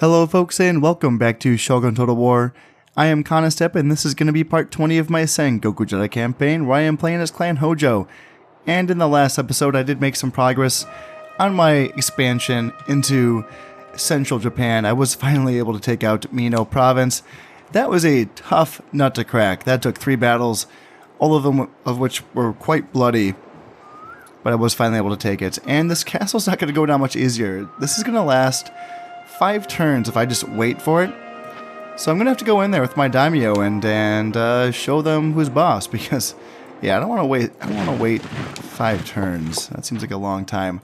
Hello folks and welcome back to Shogun Total War. I am Kanastep and this is going to be part 20 of my Sengoku Jedi campaign where I am playing as Clan Hojo. And in the last episode I did make some progress on my expansion into central Japan. I was finally able to take out Mino province. That was a tough nut to crack. That took 3 battles, all of them of which were quite bloody. But I was finally able to take it. And this castle's not going to go down much easier. This is going to last 5 turns if I just wait for it. So I'm gonna have to go in there with my daimyo and show them who's boss, because yeah, I don't want to wait 5 turns. That seems like a long time.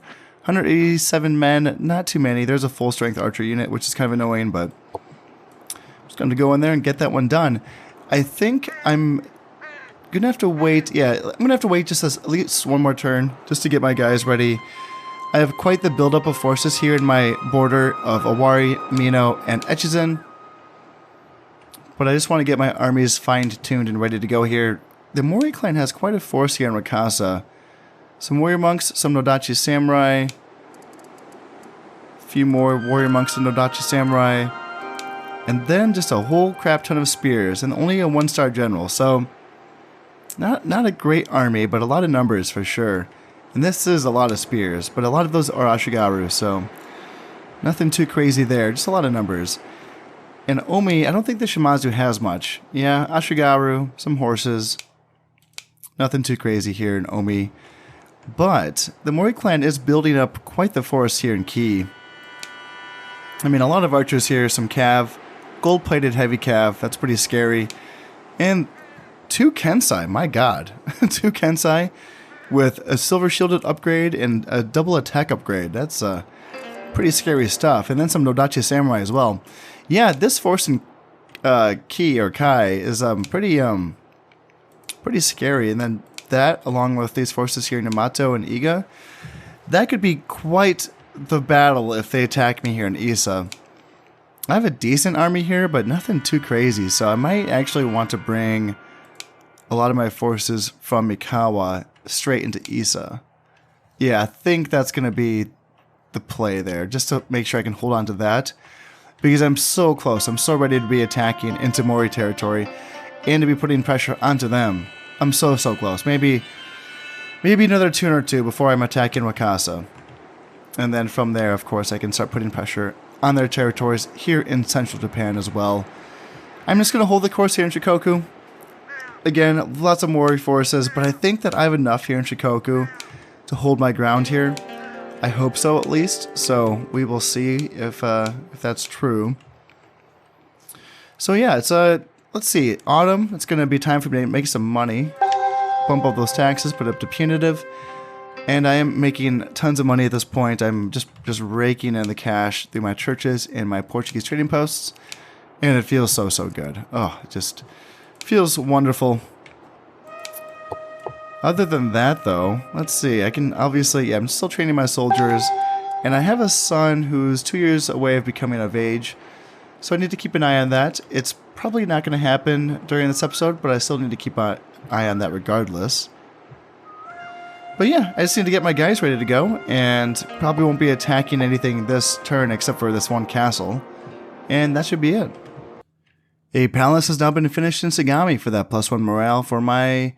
187 men, not too many. There's a full strength archer unit, which is kind of annoying, but I'm just gonna go in there and get that one done. I think I'm gonna have to wait. Yeah, I'm gonna have to wait just at least one more turn just to get my guys ready. I have quite the buildup of forces here in my border of Owari, Mino, and Echizen. But I just want to get my armies fine-tuned and ready to go here. The Mori clan has quite a force here in Rakasa. Some warrior monks, some Nodachi samurai. A few more warrior monks and Nodachi samurai. And then just a whole crap ton of spears, and only a 1-star general. So, not a great army, but a lot of numbers for sure. And this is a lot of spears, but a lot of those are Ashigaru, so nothing too crazy there, just a lot of numbers. And Omi, I don't think the Shimazu has much. Yeah, Ashigaru, some horses. Nothing too crazy here in Omi. But the Mori clan is building up quite the force here in Ki. I mean, a lot of archers here, some cav, gold-plated heavy cav, that's pretty scary. And 2 Kensai, my god. 2 Kensai with a silver shielded upgrade and a double attack upgrade. That's pretty scary stuff. And then some Nodachi samurai as well. Yeah, this force in Ki or Kai is pretty scary. And then that, along with these forces here in Yamato and Iga, that could be quite the battle if they attack me here in Issa. I have a decent army here, but nothing too crazy. So I might actually want to bring a lot of my forces from Mikawa straight into Issa. Yeah, I think that's going to be the play there, just to make sure I can hold on to that. Because I'm so close. I'm so ready to be attacking into Mori territory and to be putting pressure onto them. I'm so close. Maybe another turn or 2 before I'm attacking Wakasa. And then from there, of course, I can start putting pressure on their territories here in central Japan as well. I'm just going to hold the course here in Shikoku. Again, lots of Mori forces, but I think that I have enough here in Shikoku to hold my ground here. I hope so, at least. So we will see if that's true. So yeah, it's let's see, autumn. It's going to be time for me to make some money, bump up those taxes, put it up to punitive, and I am making tons of money at this point. I'm just raking in the cash through my churches and my Portuguese trading posts, and it feels so good. Oh, it just feels wonderful. Other than that, though, let's see. I can obviously, yeah, I'm still training my soldiers, and I have a son who's 2 years away of becoming of age, so I need to keep an eye on that. It's probably not going to happen during this episode, but I still need to keep an eye on that regardless. But yeah, I just need to get my guys ready to go, and probably won't be attacking anything this turn except for this one castle, and that should be it. A palace has now been finished in Sagami for that +1 morale for my,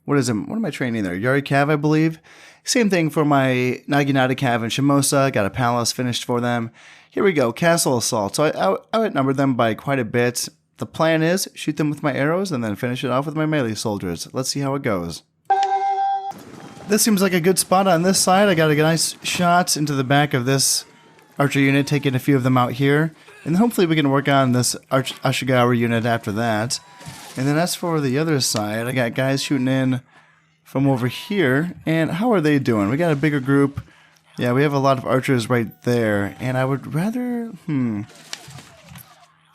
what am I training there? Yari Cav, I believe. Same thing for my Naginata Cav and Shimosa. Got a palace finished for them. Here we go, Castle Assault. So I outnumbered them by quite a bit. The plan is shoot them with my arrows and then finish it off with my melee soldiers. Let's see how it goes. This seems like a good spot on this side. I got a nice shot into the back of this archer unit, taking a few of them out here. And hopefully we can work on this Ashigaru unit after that. And then as for the other side, I got guys shooting in from over here. And how are they doing? We got a bigger group. Yeah, we have a lot of archers right there. And I would rather,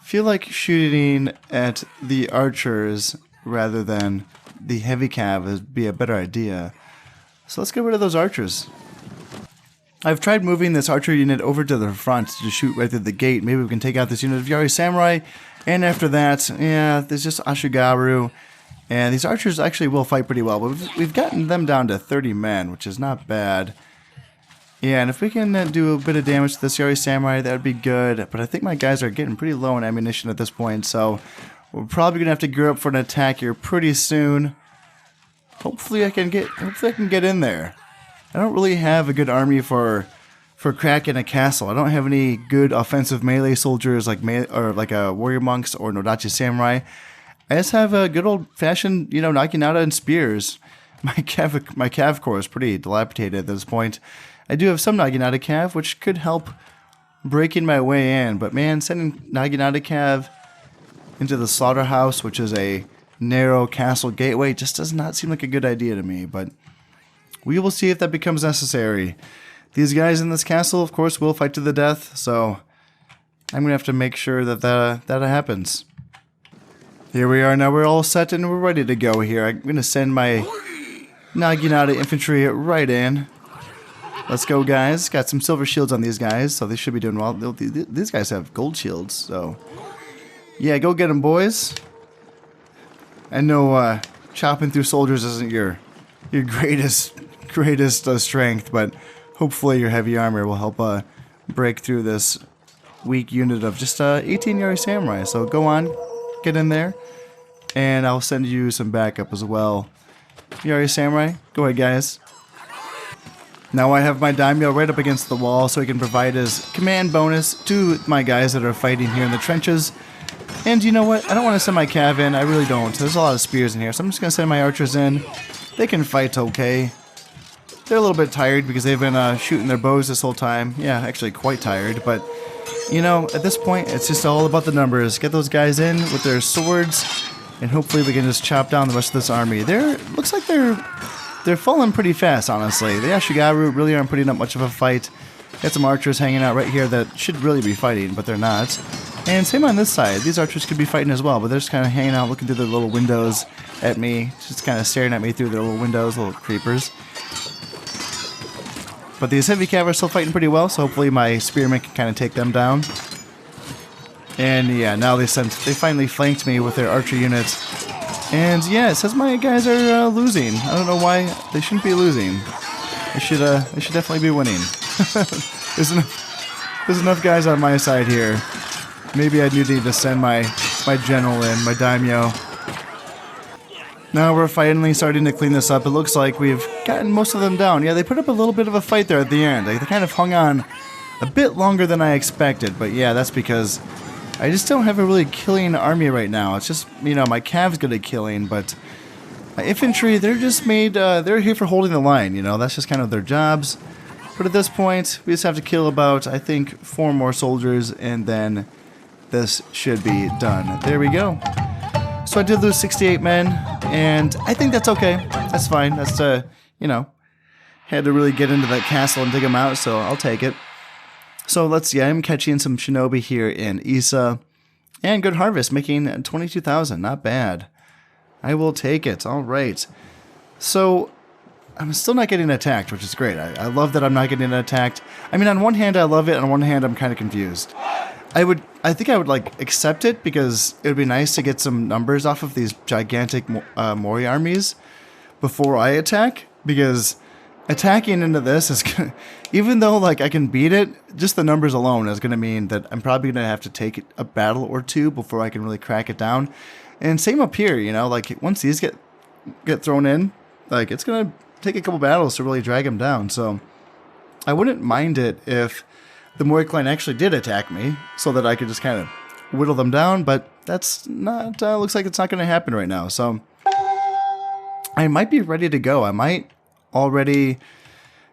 feel like shooting at the archers rather than the heavy cav would be a better idea. So let's get rid of those archers. I've tried moving this archer unit over to the front to shoot right through the gate. Maybe we can take out this unit of Yari Samurai. And after that, yeah, there's just Ashigaru. And these archers actually will fight pretty well. But we've gotten them down to 30 men, which is not bad. Yeah, and if we can do a bit of damage to this Yari Samurai, that would be good. But I think my guys are getting pretty low on ammunition at this point, so we're probably gonna have to gear up for an attack here pretty soon. Hopefully I can get in there. I don't really have a good army for cracking a castle. I don't have any good offensive melee soldiers like warrior monks or Nodachi samurai. I just have a good old-fashioned, Naginata and spears. My cav corps is pretty dilapidated at this point. I do have some Naginata cav, which could help breaking my way in. But man, sending Naginata cav into the slaughterhouse, which is a narrow castle gateway, just does not seem like a good idea to me. But we will see if that becomes necessary. These guys in this castle, of course, will fight to the death. So I'm going to have to make sure that that happens. Here we are now. We're all set and we're ready to go here. I'm going to send my Naginata infantry right in. Let's go, guys. Got some silver shields on these guys, so they should be doing well. These guys have gold shields, so yeah, go get them, boys. I know chopping through soldiers isn't your greatest strength, but hopefully your heavy armor will help break through this weak unit of just 18 Yari Samurai. So go on, get in there, and I'll send you some backup as well. Yari Samurai, go ahead, guys. Now I have my daimyo right up against the wall so he can provide his command bonus to my guys that are fighting here in the trenches. And you know what? I don't want to send my cav in. I really don't. There's a lot of spears in here, so I'm just going to send my archers in. They can fight okay. They're a little bit tired because they've been shooting their bows this whole time. Yeah, actually quite tired, but at this point, it's just all about the numbers. Get those guys in with their swords, and hopefully we can just chop down the rest of this army. Looks like they're falling pretty fast, honestly. The Ashigaru really aren't putting up much of a fight. Got some archers hanging out right here that should really be fighting, but they're not. And same on this side. These archers could be fighting as well, but they're just kind of hanging out, looking through their little windows at me. Just kind of staring at me through their little windows, little creepers. But these heavy cav are still fighting pretty well, so hopefully my spearmen can kind of take them down. And yeah, now they finally flanked me with their archer units. And yeah, it says my guys are losing. I don't know why they shouldn't be losing. They should definitely be winning. There's enough guys on my side here. Maybe I do need to send my general in, my daimyo. Now we're finally starting to clean this up. It looks like we've gotten most of them down. Yeah, they put up a little bit of a fight there at the end. They kind of hung on a bit longer than I expected. But yeah, that's because I just don't have a really killing army right now. It's just, my cav's good at killing, but my infantry, they're just they're here for holding the line, That's just kind of their jobs. But at this point, we just have to kill about, I think, 4 more soldiers, and then this should be done. There we go. So I did lose 68 men, and I think that's okay. That's fine. That's, had to really get into that castle and dig them out, so I'll take it. So I'm catching some shinobi here in Isa. And good harvest, making 22,000. Not bad. I will take it. All right. So I'm still not getting attacked, which is great. I love that I'm not getting attacked. I mean, on one hand, I love it. On one hand, I'm kind of confused. I think I would accept it because it would be nice to get some numbers off of these gigantic Mori armies before I attack, because attacking into this is gonna, even though I can beat it, just the numbers alone is going to mean that I'm probably going to have to take a battle or two before I can really crack it down. And same up here, once these get thrown in, it's going to take a couple battles to really drag them down. So I wouldn't mind it if the Mori clan actually did attack me so that I could just kind of whittle them down, but that's not, looks like it's not going to happen right now. So I might be ready to go. I might already,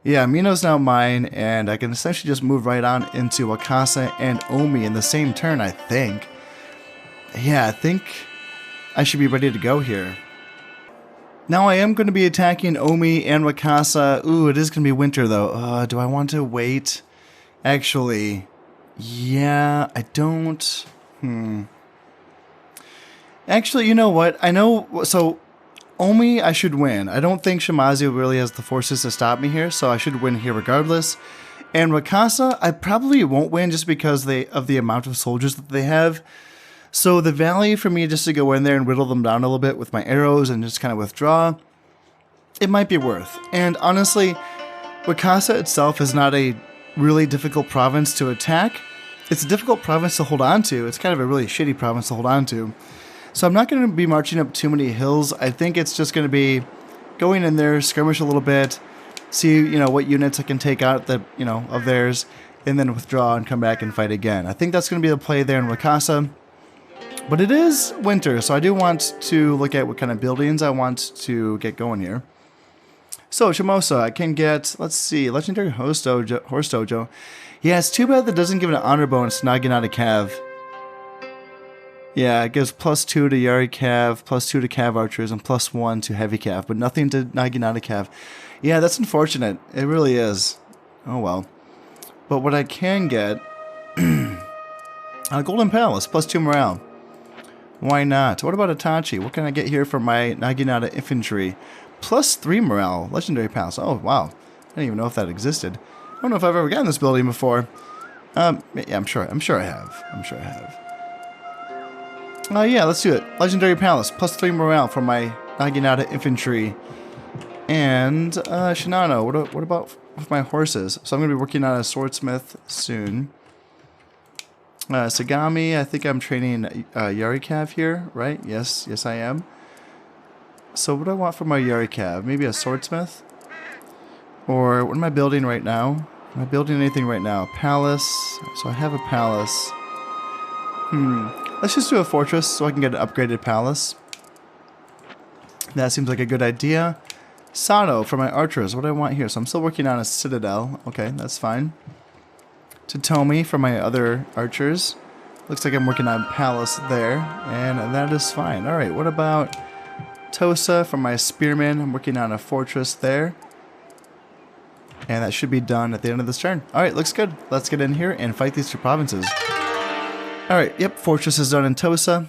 yeah, Mino's now mine, and I can essentially just move right on into Wakasa and Omi in the same turn, I think. Yeah, I think I should be ready to go here. Now I am going to be attacking Omi and Wakasa. Ooh, it is going to be winter though. Do I want to wait? Actually, yeah, I don't. Actually, you know what? I know, so Omi, I should win. I don't think Shimazu really has the forces to stop me here, so I should win here regardless. And Wakasa, I probably won't win just because of the amount of soldiers that they have. So the value for me just to go in there and whittle them down a little bit with my arrows and just kind of withdraw, it might be worth. And honestly, Wakasa itself is not a really difficult province to attack. It's a difficult province to hold on to. It's kind of a really shitty province to hold on to. So I'm not going to be marching up too many hills. I think it's just going to be going in there, skirmish a little bit, see, what units I can take out of theirs, and then withdraw and come back and fight again. I think that's going to be the play there in Wakasa. But it is winter, so I do want to look at what kind of buildings I want to get going here. So, Shimosa, I can get, let's see, Legendary Horse Dojo. Yeah, it's too bad that doesn't give an honor bonus to Naginata Cav. Yeah, it gives +2 to Yari Cav, +2 to Cav Archers, and +1 to Heavy Cav, but nothing to Naginata Cav. Yeah, that's unfortunate. It really is. Oh well. But what I can get... a Golden Palace, +2 morale. Why not? What about Itachi? What can I get here for my Naginata Infantry? +3 morale. Legendary Palace. Oh, wow. I didn't even know if that existed. I don't know if I've ever gotten this building before. Yeah, I'm sure I have. Yeah, let's do it. Legendary Palace, +3 morale for my Naginata Infantry. And, Shinano, what about with my horses? So I'm going to be working on a swordsmith soon. Sagami, I think I'm training Yari Cav here, right? Yes, I am. So what do I want for my Yari Cav? Maybe a swordsmith? Or what am I building right now? Am I building anything right now? Palace. So I have a palace. Let's just do a fortress so I can get an upgraded palace. That seems like a good idea. Sato for my archers. What do I want here? So I'm still working on a citadel. Okay, that's fine. Totomi for my other archers. Looks like I'm working on palace there. And that is fine. Alright, what about Tosa for my spearmen? I'm working on a fortress there. And that should be done at the end of this turn. Alright, looks good. Let's get in here and fight these two provinces. Alright, yep, fortress is done in Tosa.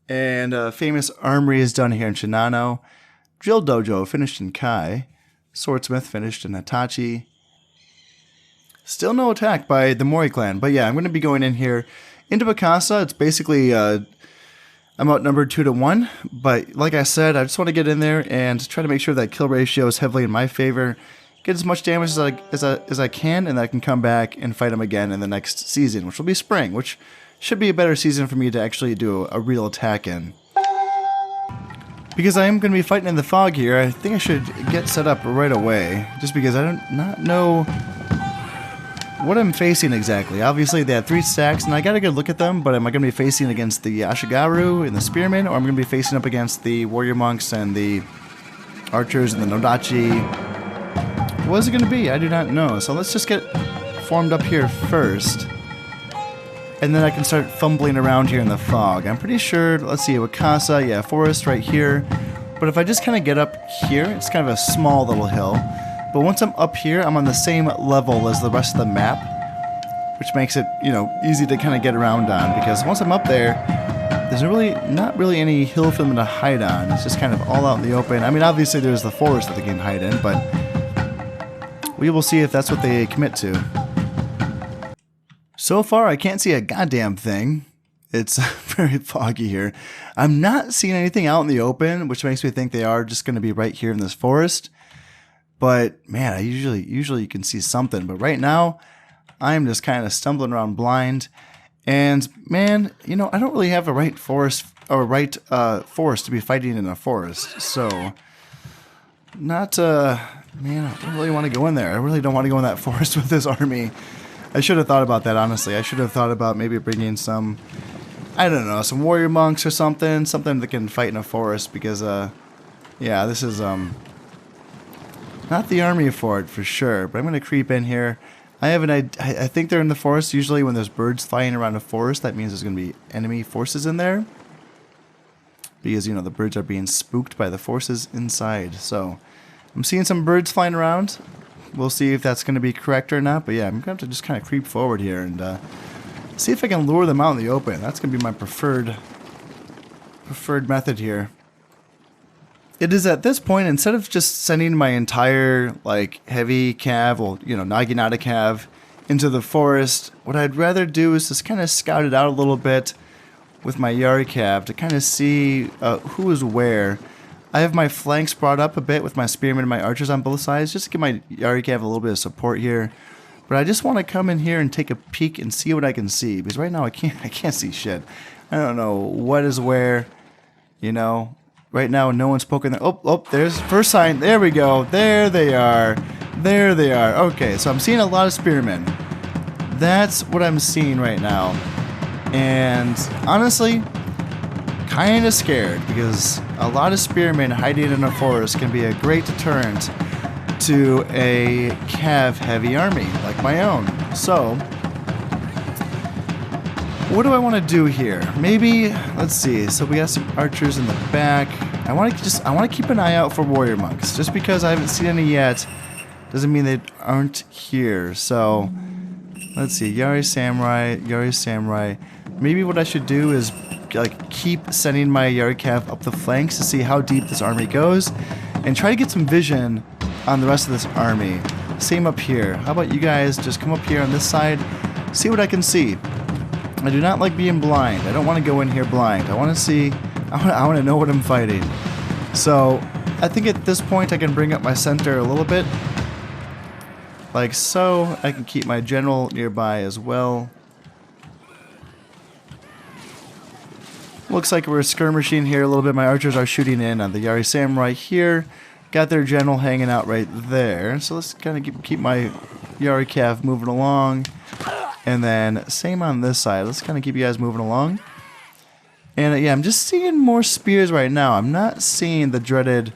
And famous armory is done here in Shinano. Drill Dojo finished in Kai. Swordsmith finished in Hitachi. Still no attack by the Mori clan. But yeah, I'm going to be going in here into Wakasa. It's basically, I'm outnumbered 2-1. But like I said, I just want to get in there and try to make sure that kill ratio is heavily in my favor. Get as much damage as I can, and I can come back and fight him again in the next season, which will be spring, which should be a better season for me to actually do a real attack in. Because I am going to be fighting in the fog here, I think I should get set up right away, just because I do not know what I'm facing exactly. Obviously, they have 3 stacks, and I got a good look at them, but am I going to be facing against the Ashigaru and the Spearmen, or am I going to be facing up against the Warrior Monks and the Archers and the Nodachi? What is it going to be? I do not know. So let's just get formed up here first. And then I can start fumbling around here in the fog. I'm pretty sure, let's see, Wakasa, yeah, forest right here. But if I just kind of get up here, it's kind of a small little hill. But once I'm up here, I'm on the same level as the rest of the map, which makes it, easy to kind of get around on. Because once I'm up there, there's not really any hill for them to hide on. It's just kind of all out in the open. I mean, obviously there's the forest that they can hide in, but we will see if that's what they commit to. So far, I can't see a goddamn thing. It's very foggy here. I'm not seeing anything out in the open, which makes me think they are just going to be right here in this forest. But man, I usually you can see something. But right now, I'm just kind of stumbling around blind. And man, I don't really have a right forest to be fighting in a forest. So, not man, I don't really want to go in there. I really don't want to go in that forest with this army. I should have thought about that, honestly. I should have thought about maybe bringing some, I don't know, some warrior monks or something that can fight in a forest, because, yeah, this is, not the army for it, for sure, but I'm going to creep in here. I think they're in the forest. Usually when there's birds flying around a forest, that means there's going to be enemy forces in there, because, the birds are being spooked by the forces inside. So, I'm seeing some birds flying around. We'll see if that's going to be correct or not. But yeah, I'm going to have to just kind of creep forward here and see if I can lure them out in the open. That's going to be my preferred method here. It is at this point, instead of just sending my entire heavy cav, or Naginata cav into the forest, what I'd rather do is just kind of scout it out a little bit with my Yari cav to kind of see who is where. I have my flanks brought up a bit with my spearmen and my archers on both sides, just to give my Yari Cav a little bit of support here. But I just want to come in here and take a peek and see what I can see, because right now I can't see shit. I don't know what is where, you know. Right now no one's poking there. Oh, there's first sign. There we go. There they are. There they are. Okay, so I'm seeing a lot of spearmen. That's what I'm seeing right now. And honestly, kind of scared, because a lot of spearmen hiding in a forest can be a great deterrent to a cav heavy army like my own. So what do I want to do here? Maybe, let's see. So we got some archers in the back. I want to keep an eye out for warrior monks. Just because I haven't seen any yet doesn't mean they aren't here. So let's see. Yari Samurai. Maybe what I should do is like keep sending my Yari Cav up the flanks to see how deep this army goes, and try to get some vision on the rest of this army. Same up here. How about you guys just come up here on this side, see what I can see. I do not like being blind. I don't want to go in here blind. I want to see, I want to know what I'm fighting. So I think at this point I can bring up my center a little bit, like so. I can keep my general nearby as well. Looks like we're skirmishing here a little bit. My archers are shooting in on the Yari Samurai here. Got their general hanging out right there. So let's kind of keep my Yari Cav moving along. And then same on this side. Let's kind of keep you guys moving along. And yeah, I'm just seeing more spears right now. I'm not seeing the dreaded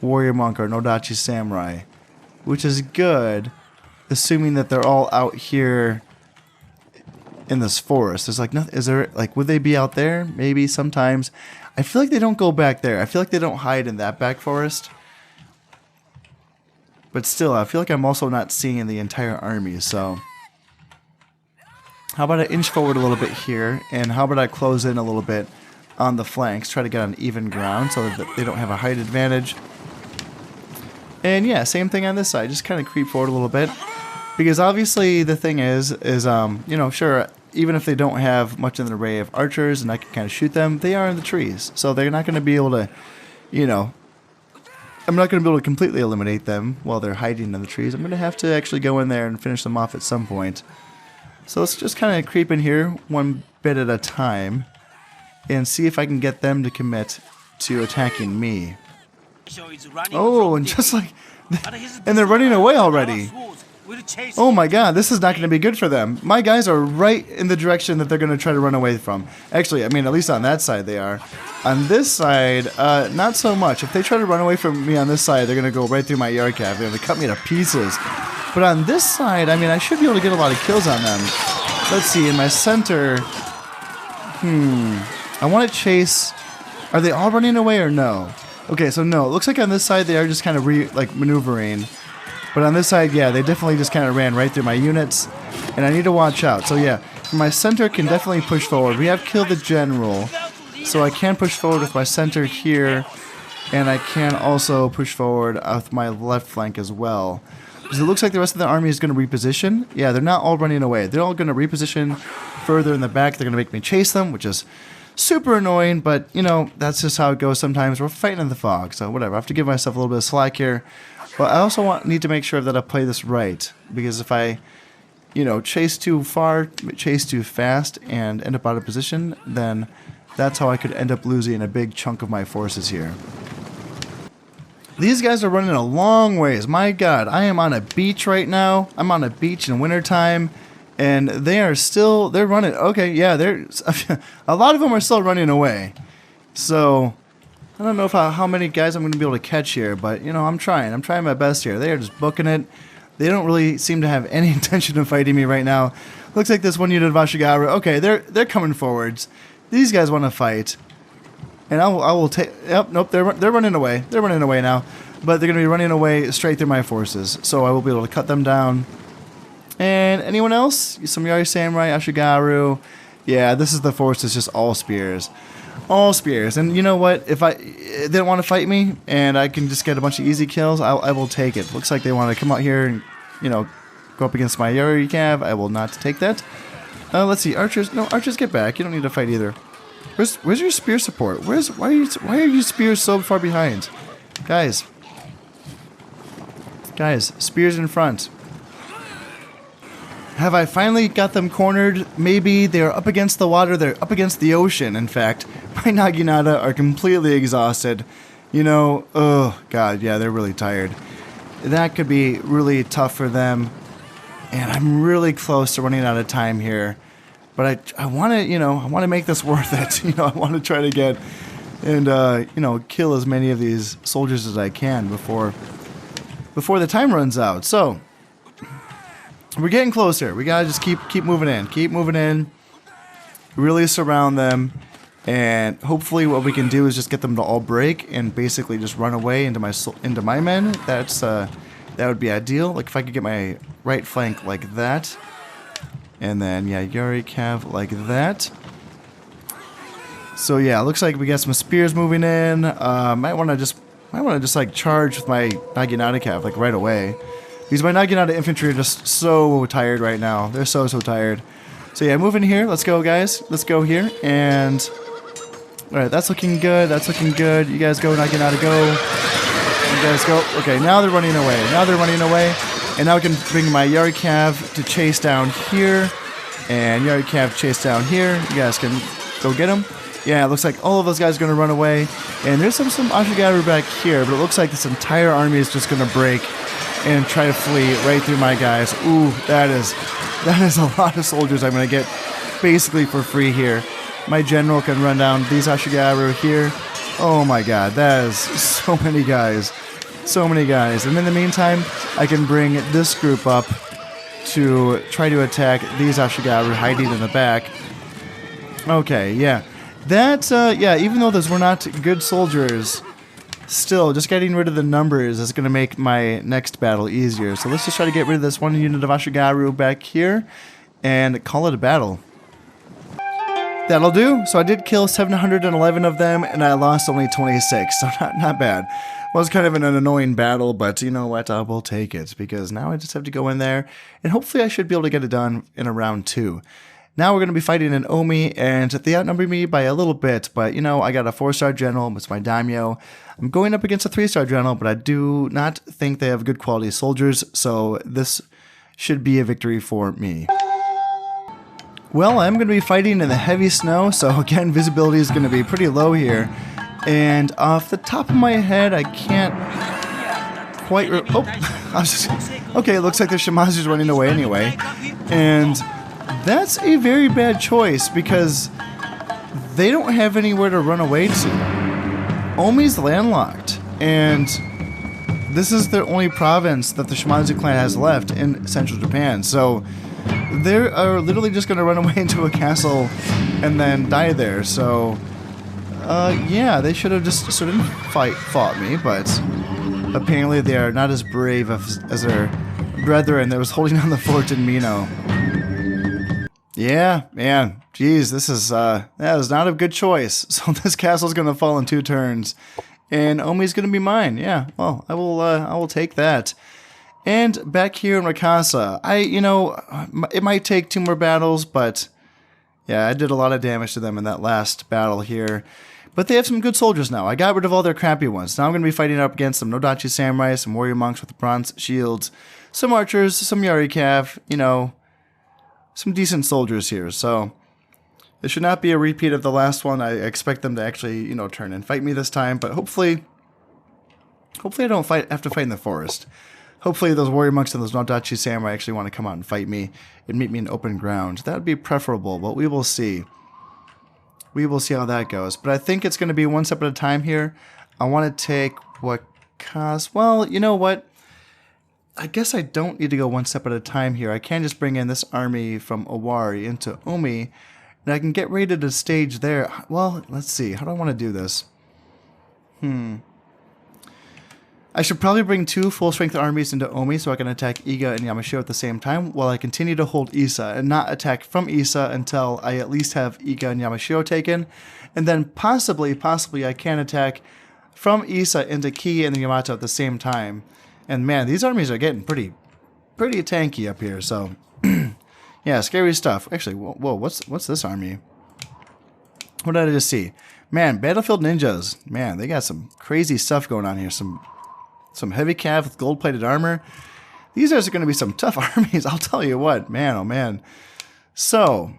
warrior monk or Nodachi samurai, which is good, assuming that they're all out here in this forest. There's like nothing. Is there like, would they be out there? Maybe sometimes. I feel like they don't go back there. I feel like they don't hide in that back forest. But still, I feel like I'm also not seeing the entire army. So how about I inch forward a little bit here, and how about I close in a little bit on the flanks, try to get on even ground so that they don't have a height advantage. And yeah, same thing on this side. Just kind of creep forward a little bit. Because obviously the thing is you know, sure, even if they don't have much in the array of archers and I can kind of shoot them, they are in the trees. So they're not going to be able to, you know, I'm not going to be able to completely eliminate them while they're hiding in the trees. I'm going to have to actually go in there and finish them off at some point. So let's just kind of creep in here one bit at a time and see if I can get them to commit to attacking me. Oh, and just like, and they're running away already. Oh my god, this is not going to be good for them. My guys are right in the direction that they're going to try to run away from. Actually, I mean, at least on that side they are. On this side, not so much. If they try to run away from me on this side, they're going to go right through my Yari Cav. They're going to cut me to pieces. But on this side, I mean, I should be able to get a lot of kills on them. Let's see, in my center, I want to chase. Are they all running away or no? Okay, so no. It looks like on this side they are just kind of maneuvering. But on this side, yeah, they definitely just kind of ran right through my units. And I need to watch out. So yeah, my center can definitely push forward. We have killed the general. So I can push forward with my center here. And I can also push forward with my left flank as well. Because it looks like the rest of the army is going to reposition. Yeah, they're not all running away. They're all going to reposition further in the back. They're going to make me chase them, which is super annoying. But, you know, that's just how it goes sometimes. We're fighting in the fog. So whatever. I have to give myself a little bit of slack here. But I also need to make sure that I play this right, because if I, you know, chase too far, chase too fast, and end up out of position, then that's how I could end up losing a big chunk of my forces here. These guys are running a long ways. My god, I am on a beach right now. I'm on a beach in wintertime, and they're running. Okay, yeah, a lot of them are still running away. So I don't know how many guys I'm going to be able to catch here, but, you know, I'm trying. I'm trying my best here. They are just booking it. They don't really seem to have any intention of fighting me right now. Looks like this one unit of Ashigaru. Okay, they're coming forwards. These guys want to fight. And I will take... Yep, nope, they're running away. They're running away now. But they're going to be running away straight through my forces. So I will be able to cut them down. And anyone else? Some Yari Samurai, Ashigaru. Yeah, this is the force. It's just all spears. All spears. And you know what? If they don't want to fight me and I can just get a bunch of easy kills, I will take it. Looks like they want to come out here and, you know, go up against my Yari Cav. I will not take that. Let's see. Archers. No, archers, get back. You don't need to fight either. Where's your spear support? Why are you spears so far behind? Guys, spears in front. Have I finally got them cornered? Maybe they're up against the water. They're up against the ocean. In fact, my Naginata are completely exhausted. You know, oh god, yeah, they're really tired. That could be really tough for them. And I'm really close to running out of time here. But I want to, you know, I want to make this worth it. You know, I want to try to get and, you know, kill as many of these soldiers as I can before the time runs out. So, we're getting closer. We gotta just keep moving in. Keep moving in. Really surround them. And hopefully what we can do is just get them to all break and basically just run away into my men. That would be ideal. Like if I could get my right flank like that. And then yeah, Yuri Cav like that. So yeah, looks like we got some spears moving in. Might wanna just like charge with my Naginata Cav like right away. Because my Naginata infantry are just so tired right now. They're so tired. So yeah, move in here. Let's go, guys. Let's go here. And alright, that's looking good. That's looking good. You guys go, Naginata, go. You guys go. Okay, now they're running away. Now they're running away. And now we can bring my Yari Cav to chase down here. And Yari Cav chase down here. You guys can go get them. Yeah, it looks like all of those guys are going to run away. And there's some Ashigaru back here. But it looks like this entire army is just going to break and try to flee right through my guys. Ooh, that is a lot of soldiers I'm going to get basically for free here. My general can run down these Ashigaru here. Oh my god, that is so many guys. So many guys. And in the meantime, I can bring this group up to try to attack these Ashigaru hiding in the back. Okay, yeah. That, yeah, even though those were not good soldiers, still, just getting rid of the numbers is going to make my next battle easier. So let's just try to get rid of this one unit of Ashigaru back here and call it a battle. That'll do. So I did kill 711 of them and I lost only 26. So not bad. Was kind of an annoying battle, but you know what? I will take it because now I just have to go in there and hopefully I should be able to get it done in a round 2. Now we're going to be fighting an Omi, and they outnumber me by a little bit, but, you know, I got a 4-star general, it's my daimyo. I'm going up against a 3-star general, but I do not think they have good quality soldiers, so this should be a victory for me. Well, I'm going to be fighting in the heavy snow, so again, visibility is going to be pretty low here. And off the top of my head, I can't quite... okay, it looks like the Shimazu's running away anyway. And... that's a very bad choice because they don't have anywhere to run away to. Omi's landlocked, and this is the only province that the Shimazu clan has left in central Japan. So they are literally just going to run away into a castle and then die there. So, yeah, they should have just sort of fought me, but apparently they are not as brave as their brethren that was holding down the fort in Mino. Yeah, man. Jeez, that is not a good choice. So this castle's gonna fall in 2 turns, and Omi's gonna be mine. Yeah, well, I will take that. And back here in Rakasa, it might take 2 more battles, but yeah, I did a lot of damage to them in that last battle here. But they have some good soldiers now. I got rid of all their crappy ones. Now I'm gonna be fighting up against some Nodachi samurai, some warrior monks with bronze shields, some archers, some Yari Cav, you know. Some decent soldiers here, so it should not be a repeat of the last one. I expect them to actually, you know, turn and fight me this time, but hopefully I don't have to fight in the forest. Hopefully those warrior monks and those Nodachi samurai actually want to come out and fight me and meet me in open ground. That would be preferable, but we will see. We will see how that goes. But I think it's going to be one step at a time here. I want to take well, you know what? I guess I don't need to go one step at a time here. I can just bring in this army from Owari into Omi, and I can get ready to stage there. Well, let's see. How do I want to do this? I should probably bring 2 full-strength armies into Omi so I can attack Iga and Yamashiro at the same time while I continue to hold Issa and not attack from Issa until I at least have Iga and Yamashiro taken. And then possibly I can attack from Issa into Ki and Yamato at the same time. And man, these armies are getting pretty tanky up here, so yeah, scary stuff. Actually, whoa, what's this army? What did I just see? Man, Battlefield Ninjas. Man, they got some crazy stuff going on here. Some heavy cav with gold-plated armor. These are going to be some tough armies, I'll tell you what. Man, oh man. So,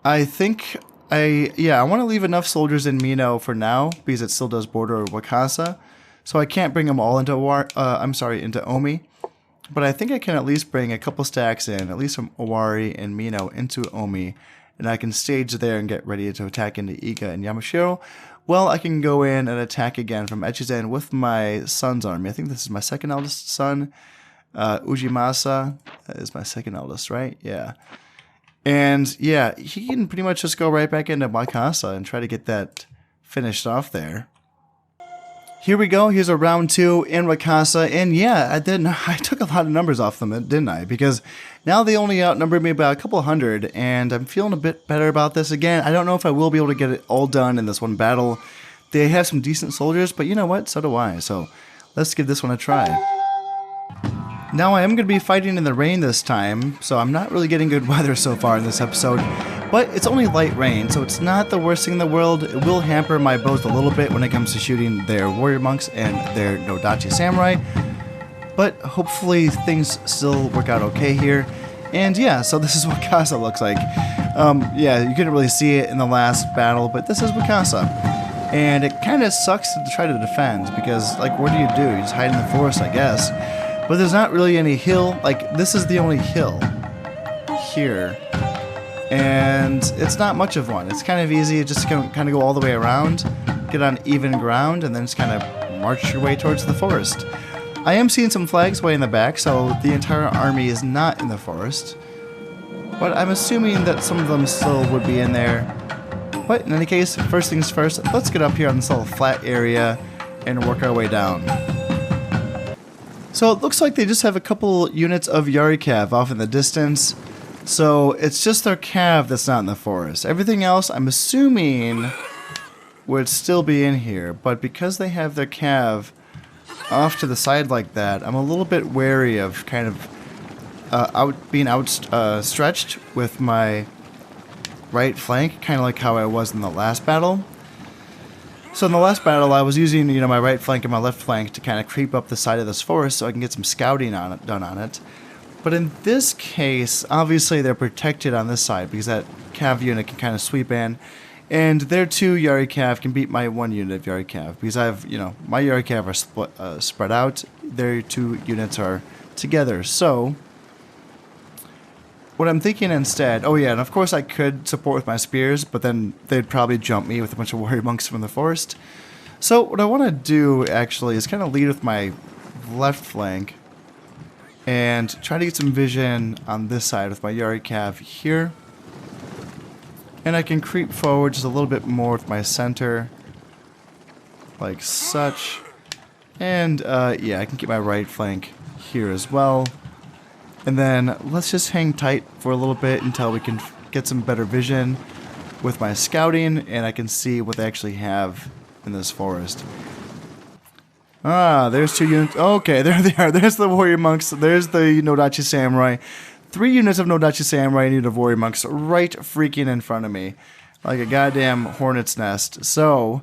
I think I want to leave enough soldiers in Mino for now, because it still does border Wakasa. So I can't bring them all into into Omi. But I think I can at least bring a couple stacks in, at least from Owari and Mino into Omi. And I can stage there and get ready to attack into Iga and Yamashiro. Well, I can go in and attack again from Echizen with my son's army. I think this is my second eldest son. Ujimasa is my second eldest, right? Yeah. And yeah, he can pretty much just go right back into Wakasa and try to get that finished off there. Here we go. Here's a round 2 in Wakasa. And yeah, I took a lot of numbers off them, didn't I? Because now they only outnumbered me by a couple hundred, and I'm feeling a bit better about this again. I don't know if I will be able to get it all done in this one battle. They have some decent soldiers, but you know what? So do I. So let's give this one a try. Now I am going to be fighting in the rain this time, so I'm not really getting good weather so far in this episode. But it's only light rain, so it's not the worst thing in the world. It will hamper my bows a little bit when it comes to shooting their warrior monks and their Nodachi samurai. But hopefully things still work out okay here. And yeah, so this is what Wakasa looks like. Yeah, you couldn't really see it in the last battle, but this is Wakasa. And it kind of sucks to try to defend, because, like, what do? You just hide in the forest, I guess. But there's not really any hill. Like, this is the only hill here. And it's not much of one. It's kind of easy just to kind of go all the way around, get on even ground, and then just kind of march your way towards the forest. I am seeing some flags way in the back, so the entire army is not in the forest. But I'm assuming that some of them still would be in there. But in any case, first things first, let's get up here on this little flat area and work our way down. So it looks like they just have a couple units of Yari Cav off in the distance. So it's just their cav that's not in the forest. Everything else, I'm assuming, would still be in here. But because they have their cav off to the side like that, I'm a little bit wary of kind of being outstretched with my right flank, kind of like how I was in the last battle. So in the last battle, I was using my right flank and my left flank to kind of creep up the side of this forest so I can get some scouting done on it. But in this case, obviously they're protected on this side because that cav unit can kind of sweep in. And their 2 Yari Cav can beat my 1 unit of Yari Cav. Because I have, my Yari Cav are spread out. Their 2 units are together. So, what I'm thinking instead... Oh yeah, and of course I could support with my spears, but then they'd probably jump me with a bunch of warrior monks from the forest. So, what I want to do, actually, is kind of lead with my left flank. And try to get some vision on this side with my Yari Cav here. And I can creep forward just a little bit more with my center. Like such. And yeah, I can keep my right flank here as well. And then let's just hang tight for a little bit until we can get some better vision with my scouting. And I can see what they actually have in this forest. Ah, there's 2 units. Okay, there they are. There's the warrior monks. There's the Nodachi samurai. 3 units of Nodachi samurai and unit of warrior monks right freaking in front of me. Like a goddamn hornet's nest. So,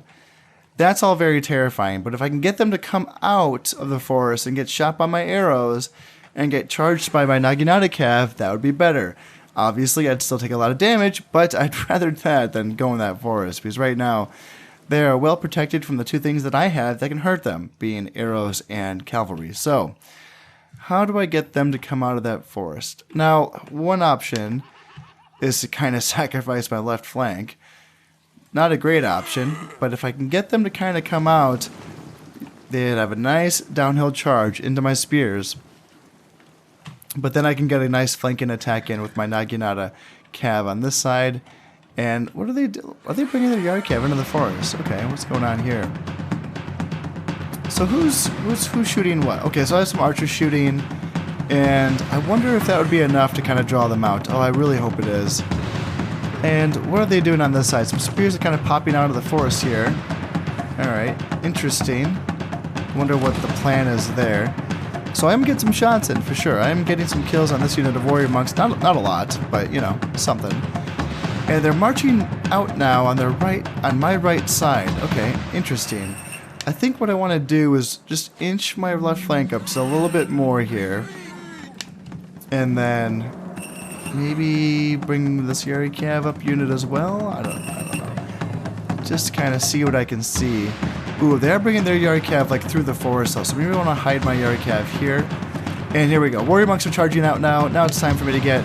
that's all very terrifying. But if I can get them to come out of the forest and get shot by my arrows and get charged by my Naginata Cav, that would be better. Obviously, I'd still take a lot of damage, but I'd rather that than go in that forest. Because right now... they are well protected from the 2 things that I have that can hurt them, being arrows and cavalry. So, how do I get them to come out of that forest? Now, one option is to kind of sacrifice my left flank. Not a great option, but if I can get them to kind of come out, they'd have a nice downhill charge into my spears. But then I can get a nice flanking attack in with my Naginata Cav on this side. And what are they do? Are they bringing their Yari Cav into the forest? Okay, what's going on here? So who's shooting what? Okay, so I have some archers shooting, and I wonder if that would be enough to kind of draw them out. Oh, I really hope it is. And what are they doing on this side? Some spears are kind of popping out of the forest here. All right, interesting. Wonder what the plan is there. So I am getting some shots in for sure. I am getting some kills on this unit of warrior monks. Not a lot, but something. And they're marching out now on their right, on my right side. Okay, interesting. I think what I want to do is just inch my left flank up so a little bit more here. And then maybe bring this Yuri Cav up unit as well. I don't know. Just kind of see what I can see. Ooh, they're bringing their Yuri Cav like through the forest though, so maybe I want to hide my Yuri Cav here. And here we go. Warrior monks are charging out now. Now it's time for me to get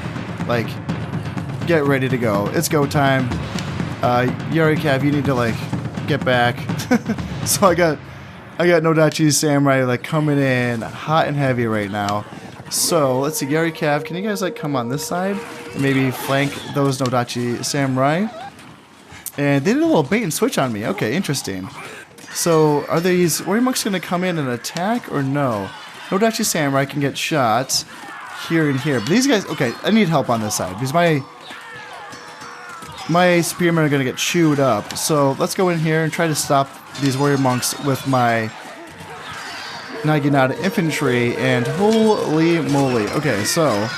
ready to go. It's go time. Yuri Cav, you need to like get back. So I got Nodachi Samurai like coming in hot and heavy right now. So let's see, Yuri Cav, can you guys like come on this side and maybe flank those Nodachi Samurai? And they did a little bait and switch on me. Okay, interesting. So are these warrior monks going to come in and attack or no? Nodachi Samurai can get shot here and here. But these guys, okay, I need help on this side because my spearmen are going to get chewed up. So let's go in here and try to stop these warrior monks with my Naginata infantry. And holy moly. Okay, so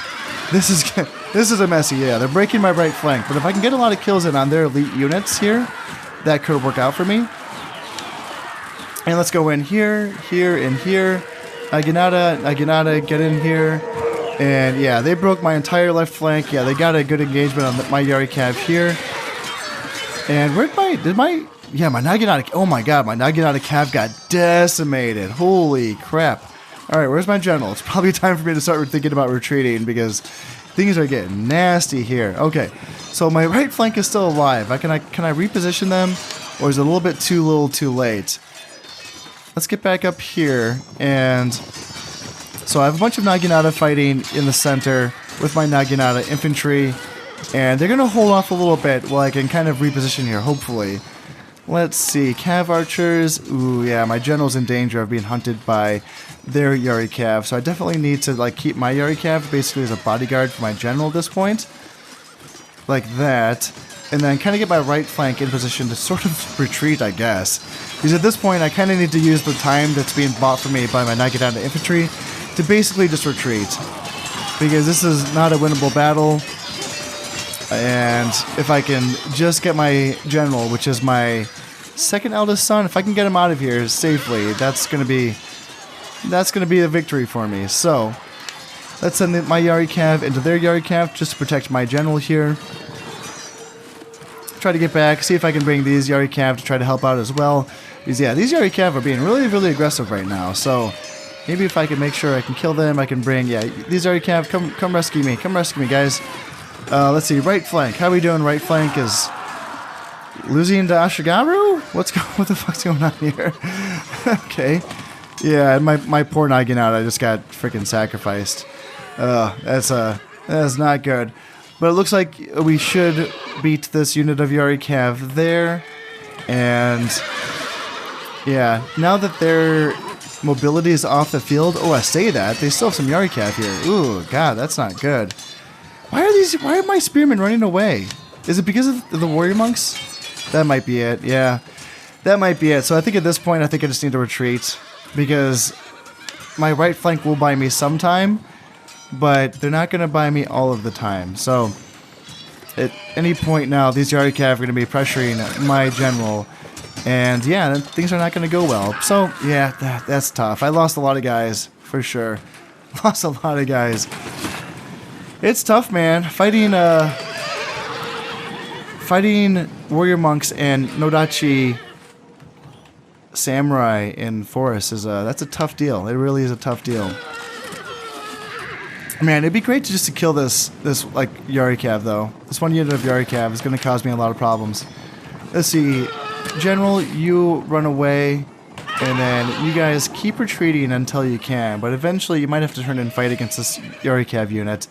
this is a messy. Yeah, they're breaking my right flank. But if I can get a lot of kills in on their elite units here, that could work out for me. And let's go in here, here, and here. Naginata, get in here. And yeah, they broke my entire left flank. Yeah, they got a good engagement on my Yuri Cav here. And my Naginata, oh my god, my Naginata Cav got decimated. Holy crap. Alright, where's my general? It's probably time for me to start thinking about retreating because things are getting nasty here. Okay, so my right flank is still alive. Can I reposition them? Or is it a little bit too late? Let's get back up here, and so I have a bunch of Naginata fighting in the center with my Naginata infantry, and they're going to hold off a little bit while I can kind of reposition here, hopefully. Let's see, Cav archers, ooh yeah, my general's in danger of being hunted by their Yuri Cav, so I definitely need to like keep my Yuri Cav basically as a bodyguard for my general at this point, like that. And then kind of get my right flank in position to sort of retreat, I guess. Because at this point, I kind of need to use the time that's being bought for me by my Naginata infantry to basically just retreat. Because this is not a winnable battle. And if I can just get my general, which is my second eldest son, if I can get him out of here safely, that's gonna be a victory for me. So let's send my Yuri Cav into their Yuri Cav just to protect my general here. Try to get back, see if I can bring these Yuri Cav to try to help out as well. Because yeah, these Yuri Cav are being really aggressive right now. So maybe if I can make sure I can kill them, I can bring, yeah, these Yuri Cav, come rescue me. Come rescue me, guys. Let's see, right flank. How are we doing? Right flank is losing to Ashigaru? What the fuck's going on here? Okay. Yeah, my poor Naginata, I just got freaking sacrificed. That's not good. But it looks like we should beat this unit of Yuri Cav there. And yeah, now that their mobility is off the field, oh, I say that, they still have some Yuri Cav here. Ooh, god, that's not good. Why are my spearmen running away? Is it because of the warrior monks? That might be it, yeah. That might be it. So I think at this point, I think I just need to retreat. Because my right flank will buy me some time, but they're not going to buy me all of the time. So at any point now, these Yuri Cav are going to be pressuring my general. And yeah, things are not going to go well. So yeah, that's tough. I lost a lot of guys, for sure. Lost a lot of guys. It's tough, man. Fighting warrior monks and Nodachi Samurai in forest that's a tough deal. It really is a tough deal. Man, it'd be great to kill this like Yuri Cav though. This one unit of Yuri Cav is going to cause me a lot of problems. Let's see, General, you run away, and then you guys keep retreating until you can. But eventually, you might have to turn and fight against this Yuri Cav unit.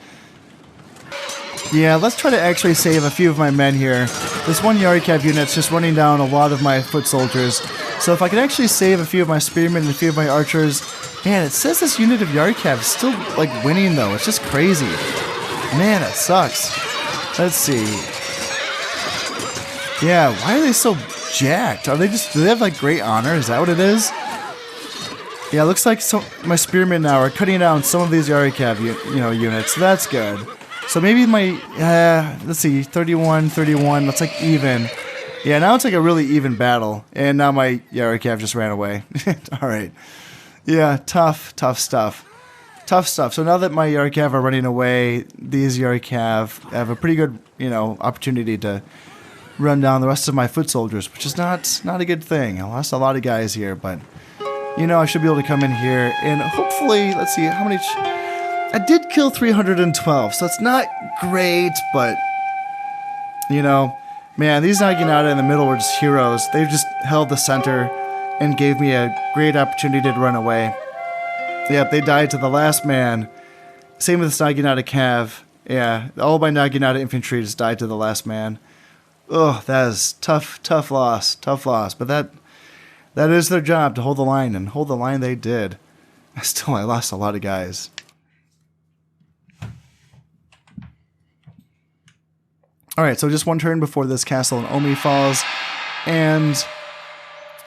Yeah, let's try to actually save a few of my men here. This one Yuri Cav unit's just running down a lot of my foot soldiers. So if I can actually save a few of my spearmen and a few of my archers... Man, it says this unit of Yuri Cav is still, like, winning, though. It's just crazy. Man, that sucks. Let's see. Yeah, why are they so jacked? Do they have, like, great honor? Is that what it is? Yeah, it looks like my spearmen now are cutting down some of these Yuri Cav units. That's good. So maybe my, let's see, 31, 31, that's like even. Yeah, now it's like a really even battle. And now my Yarikav just ran away. Alright. Yeah, tough stuff. Tough stuff. So now that my Yarikav are running away, these Yarikav have a pretty good, opportunity to run down the rest of my foot soldiers, which is not a good thing. I lost a lot of guys here, but, I should be able to come in here and hopefully, let's see, how many... I did kill 312, so it's not great, but, man, these Naginata in the middle were just heroes. They've just held the center and gave me a great opportunity to run away. Yep, they died to the last man. Same with this Naginata Cav. Yeah, all my Naginata infantry just died to the last man. Ugh, that is tough loss. But that is their job, to hold the line, and hold the line they did. Still, I lost a lot of guys. Alright, so just one turn before this castle in Omi falls. And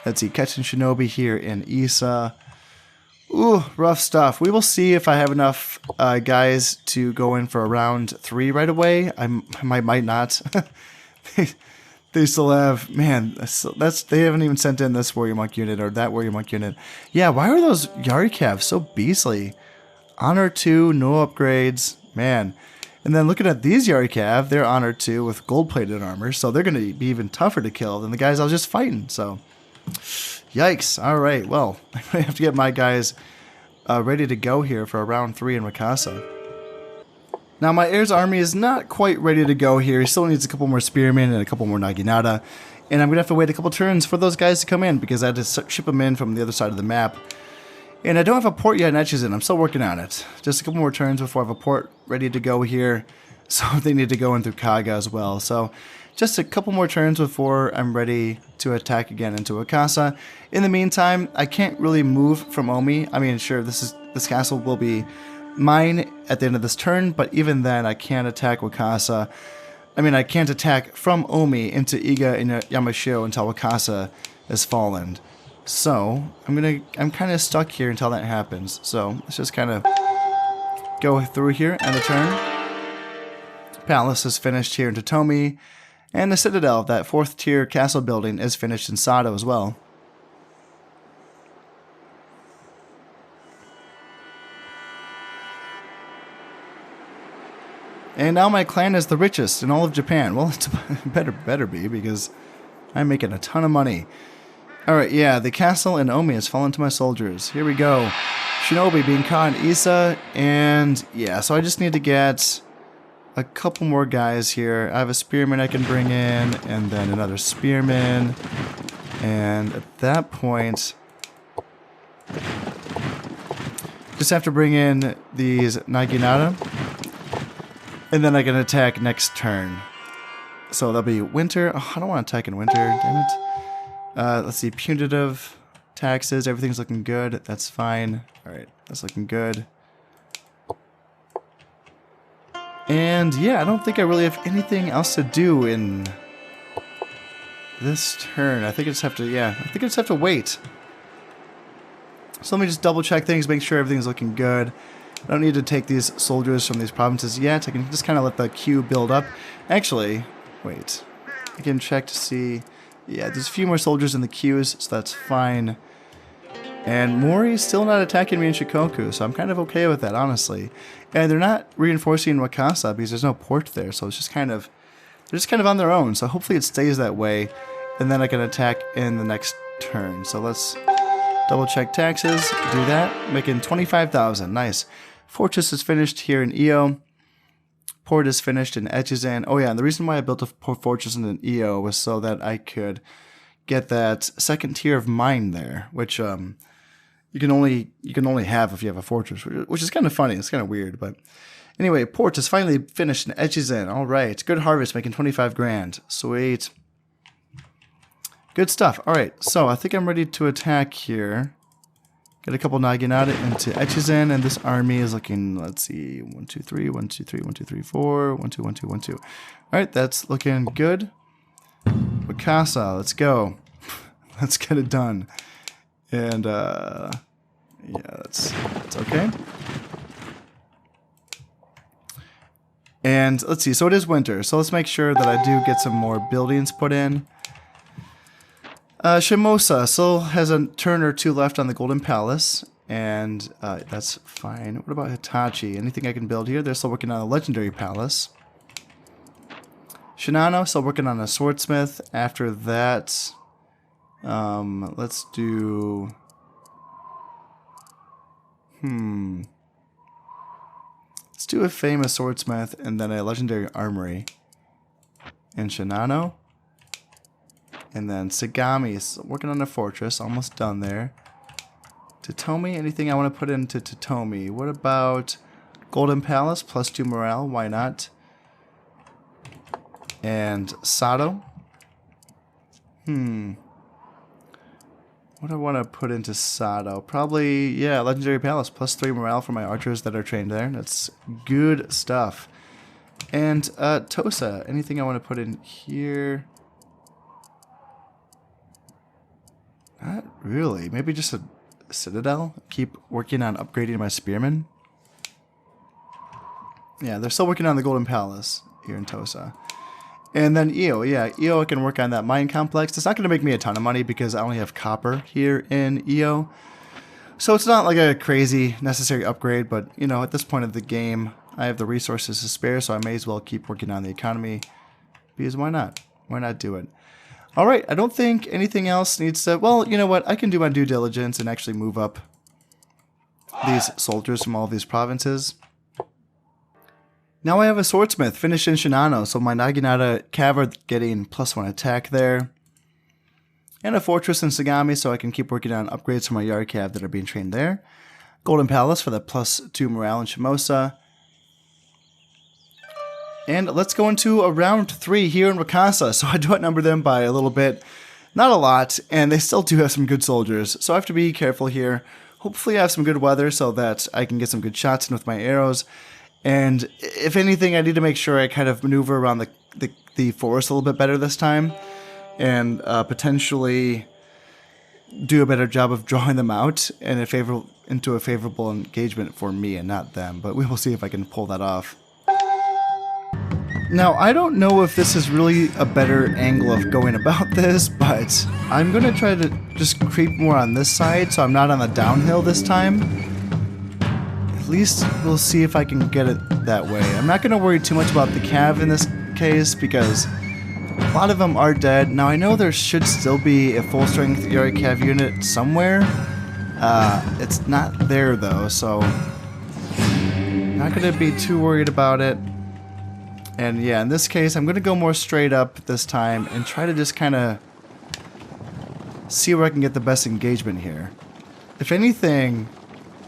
let's see, Ketchin Shinobi here in Isa. Ooh, rough stuff. We will see if I have enough guys to go in for a round 3 right away. I might not. They still have, man, they haven't even sent in this warrior monk unit or that warrior monk unit. Yeah, why are those Yarikav so beastly? Honor 2, no upgrades, man. And then looking at these Yarikav, they're Honor 2 with gold-plated armor, so they're going to be even tougher to kill than the guys I was just fighting, so... Yikes. Alright, well, I might have to get my guys ready to go here for a round 3 in Mikasa. Now, my heir's army is not quite ready to go here. He still needs a couple more spearmen and a couple more Naginata. And I'm going to have to wait a couple turns for those guys to come in, because I had to ship them in from the other side of the map. And I don't have a port yet in Echizen. I'm still working on it. Just a couple more turns before I have a port ready to go here. So they need to go in through Kaga as well. So just a couple more turns before I'm ready to attack again into Akasa. In the meantime, I can't really move from Omi. I mean, sure, this castle will be mine at the end of this turn, but even then I can't attack Wakasa. I mean, I can't attack from Omi into Iga and Yamashiro until Wakasa has fallen. So, I'm kind of stuck here until that happens. So, let's just kind of go through here and the turn. Palace is finished here in Totomi. And the Citadel, that 4th tier castle building, is finished in Sato as well. And now my clan is the richest in all of Japan. Well, it's better be, because I'm making a ton of money. Alright, yeah, the castle in Omi has fallen to my soldiers. Here we go. Shinobi being caught in Issa, and yeah, so I just need to get a couple more guys here. I have a spearman I can bring in, and then another spearman. And at that point, just have to bring in these Naginata, and then I can attack next turn. So that'll be winter. Oh, I don't want to attack in winter, damn it. Let's see, punitive taxes, everything's looking good. That's fine. Alright, that's looking good. And yeah, I don't think I really have anything else to do in this turn. I think I just have to, wait. So let me just double check things, make sure everything's looking good. I don't need to take these soldiers from these provinces yet. I can just kind of let the queue build up. Actually, wait. I can check to see. Yeah, there's a few more soldiers in the queues, so that's fine. And Mori's still not attacking me in Shikoku, so I'm kind of okay with that, honestly. And they're not reinforcing Wakasa because there's no port there, so it's just kind of... They're just kind of on their own, so hopefully it stays that way. And then I can attack in the next turn. So let's double check taxes, do that. Making 25,000, nice. Fortress is finished here in Io. Port is finished in Echizen. Oh yeah, and the reason why I built a fortress in Io was so that I could get that 2nd tier of mine there, which you can only have if you have a fortress, which is kind of funny. It's kind of weird, but anyway, port is finally finished in Echizen. All right, good harvest, making 25 grand. Sweet, good stuff. All right, so I think I'm ready to attack here. Get a couple Naginata into Echizen, and this army is looking, let's see, 1, 2, 3, 1, 2, 3, 1, 2, 3, 4, 1, 2, 1, 2, 1, 2. All right, that's looking good. Wakasa, let's go. Let's get it done. And, yeah, that's okay. And let's see, so it is winter, so let's make sure that I do get some more buildings put in. Shimosa still has a turn or two left on the Golden Palace, and that's fine. What about Hitachi? Anything I can build here? They're still working on a Legendary Palace. Shinano still working on a Swordsmith. After that, let's do... Let's do a famous swordsmith and then a legendary armory. And Shinano. And then Sagami is working on a fortress, almost done there. Totomi, anything I want to put into Totomi? What about Golden Palace, +2 morale, why not? And Sato. What do I want to put into Sato? Probably, yeah, Legendary Palace, +3 morale for my archers that are trained there. That's good stuff. And Tosa, anything I want to put in here? Not really. Maybe just a Citadel. Keep working on upgrading my spearmen. Yeah, they're still working on the Golden Palace here in Tosa. And then Io, yeah, Io I can work on that mine complex. It's not going to make me a ton of money because I only have copper here in Io. So it's not like a crazy necessary upgrade, but you know, at this point of the game, I have the resources to spare, so I may as well keep working on the economy. Because why not? Why not do it? Alright, I don't think anything else needs to... Well, you know what? I can do my due diligence and actually move up these soldiers from all these provinces. Now I have a swordsmith finished in Shinano, so my Naginata Cav are getting +1 attack there. And a fortress in Sagami, so I can keep working on upgrades for my Yard Cav that are being trained there. Golden Palace for the +2 morale in Shimosa. And let's go into a round 3 here in Wakasa. So I do outnumber them by a little bit. Not a lot, and they still do have some good soldiers. So I have to be careful here. Hopefully I have some good weather so that I can get some good shots in with my arrows. And if anything, I need to make sure I kind of maneuver around the forest a little bit better this time. And potentially do a better job of drawing them out and into a favorable engagement for me and not them. But we will see if I can pull that off. Now, I don't know if this is really a better angle of going about this, but I'm going to try to just creep more on this side so I'm not on the downhill this time. At least we'll see if I can get it that way. I'm not going to worry too much about the Cav in this case because a lot of them are dead. Now, I know there should still be a full-strength Yari Cav unit somewhere. It's not there, though, so not going to be too worried about it. And yeah, in this case, I'm going to go more straight up this time and try to just kind of see where I can get the best engagement here. If anything,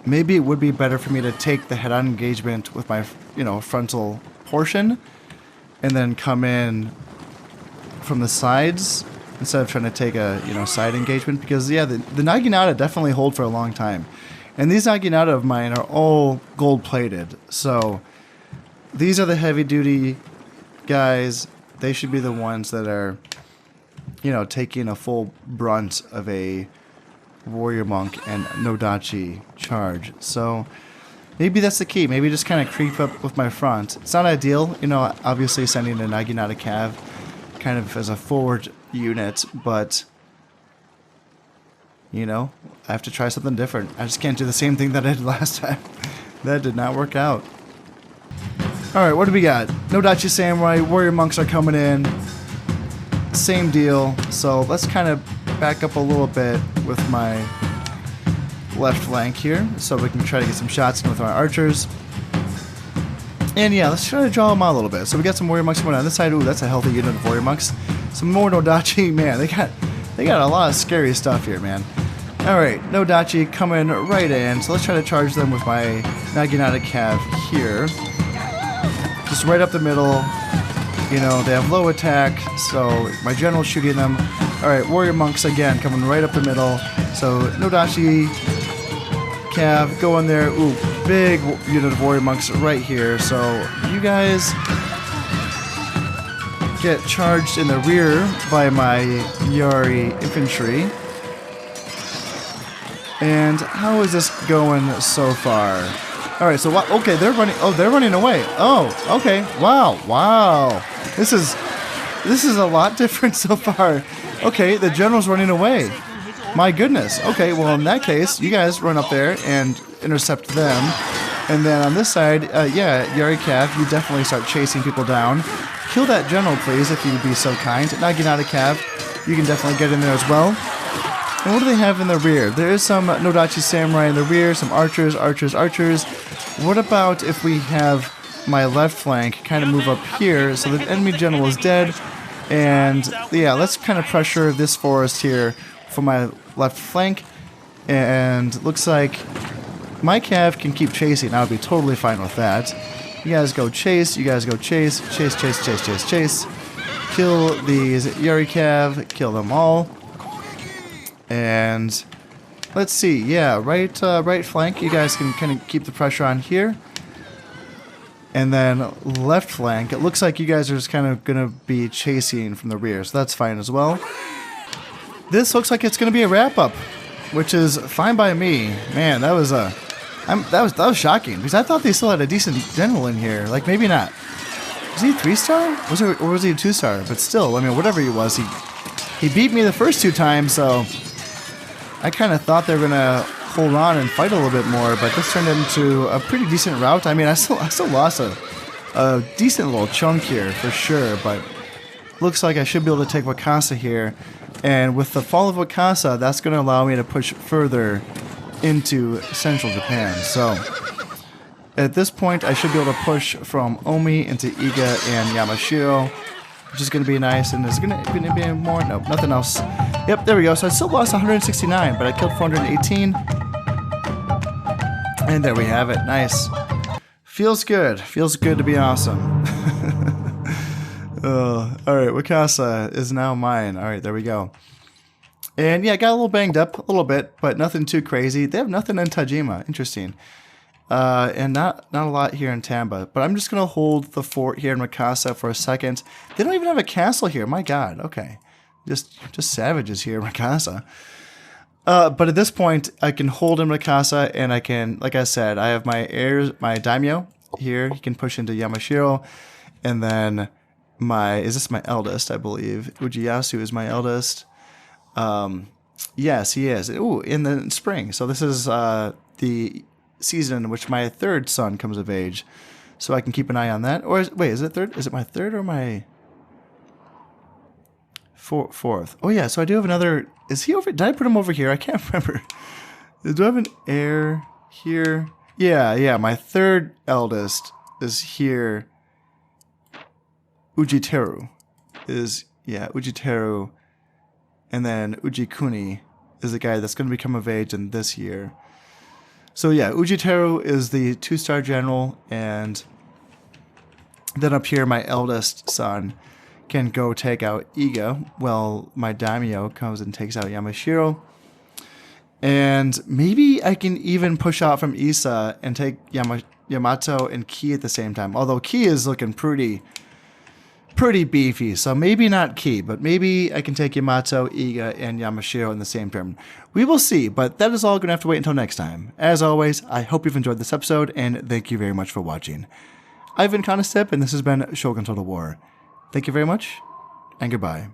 maybe it would be better for me to take the head-on engagement with my, frontal portion and then come in from the sides instead of trying to take a, side engagement because, yeah, the Naginata definitely hold for a long time. And these Naginata of mine are all gold-plated, so... These are the heavy-duty guys. They should be the ones that are, taking a full brunt of a warrior monk and Nodachi charge. So maybe that's the key. Maybe just kind of creep up with my front. It's not ideal, obviously sending a Naginata Cav kind of as a forward unit, but, I have to try something different. I just can't do the same thing that I did last time. That did not work out. Alright, what do we got? Nodachi Samurai, warrior monks are coming in. Same deal. So let's kind of back up a little bit with my left flank here so we can try to get some shots in with our archers. And yeah, let's try to draw them out a little bit. So we got some warrior monks coming on this side. Ooh, that's a healthy unit of warrior monks. Some more Nodachi. Man, they got a lot of scary stuff here, man. Alright, Nodachi coming right in. So let's try to charge them with my Naginata Cav here. Just right up the middle. They have low attack, so my general's shooting them. Alright, warrior monks again coming right up the middle. So Nodachi Cav, go in there. Ooh, big unit of warrior monks right here. So you guys get charged in the rear by my Yari infantry. And how is this going so far? Alright, so what? Okay, they're running. Oh, they're running away. Oh, okay. Wow. Wow. This is a lot different so far. Okay, the general's running away. My goodness. Okay, well, in that case, you guys run up there and intercept them. And then on this side, yeah, Yuri Cav, you definitely start chasing people down. Kill that general, please, if you'd be so kind. Naginata Cav, you can definitely get in there as well. And what do they have in the rear? There is some Nodachi Samurai in the rear, some archers. What about if we have my left flank kind of move up here so the enemy general is dead? And yeah, let's kind of pressure this forest here for my left flank. And looks like my cav can keep chasing. I would be totally fine with that. You guys go chase. You guys go chase. Chase. Kill these Yuri cav. Kill them all. And let's see. Yeah, right flank. You guys can kind of keep the pressure on here. And then left flank. It looks like you guys are just kind of going to be chasing from the rear. So that's fine as well. This looks like it's going to be a wrap-up, which is fine by me. Man, that was that was shocking because I thought they still had a decent general in here. Like maybe not. Was he a 3-star? Or was he a 2-star? But still, I mean, whatever he was, he beat me the first 2 times. So I kind of thought they were gonna hold on and fight a little bit more, but this turned into a pretty decent route. I mean, I still lost a decent little chunk here for sure, but looks like I should be able to take Wakasa here. And with the fall of Wakasa, that's going to allow me to push further into central Japan. So at this point, I should be able to push from Omi into Iga and Yamashiro, which is going to be nice. And there's going to be more. No, nothing else. Yep, there we go. So I still lost 169, but I killed 418. And there we have it. Nice. Feels good. Feels good to be awesome. Alright, Wakasa is now mine. Alright, there we go. And yeah, got a little banged up, a little bit, but nothing too crazy. They have nothing in Tajima. Interesting. And not a lot here in Tamba. But I'm just going to hold the fort here in Wakasa for a second. They don't even have a castle here. My god. Okay. Just savages here in Wakasa. But at this point, I can hold in Mikasa, and I can, like I said, I have my heirs, my daimyo here. He can push into Yamashiro, and then is this my eldest, I believe? Ujiyasu is my eldest. Yes, he is. Ooh, in the spring. So this is the season in which my 3rd son comes of age. So I can keep an eye on that. Or, wait, is it 3rd? Is it my 3rd or my 4th? Oh, yeah, so I do have another. Is he over? Did I put him over here? I can't remember. Do I have an heir here? Yeah, my 3rd eldest is here. Ujiteru is, Ujiteru. And then Ujikuni is the guy that's going to become of age in this year. So yeah, Ujiteru is the 2-star general, and then up here my eldest son can go take out Iga while my daimyo comes and takes out Yamashiro. And maybe I can even push out from Issa and take Yamato and Ki at the same time. Although Ki is looking pretty beefy, so maybe not Ki, but maybe I can take Yamato, Iga, and Yamashiro in the same turn. We will see, but that is all going to have to wait until next time. As always, I hope you've enjoyed this episode, and thank you very much for watching. I've been Conostep, and this has been Shogun Total War. Thank you very much, and goodbye.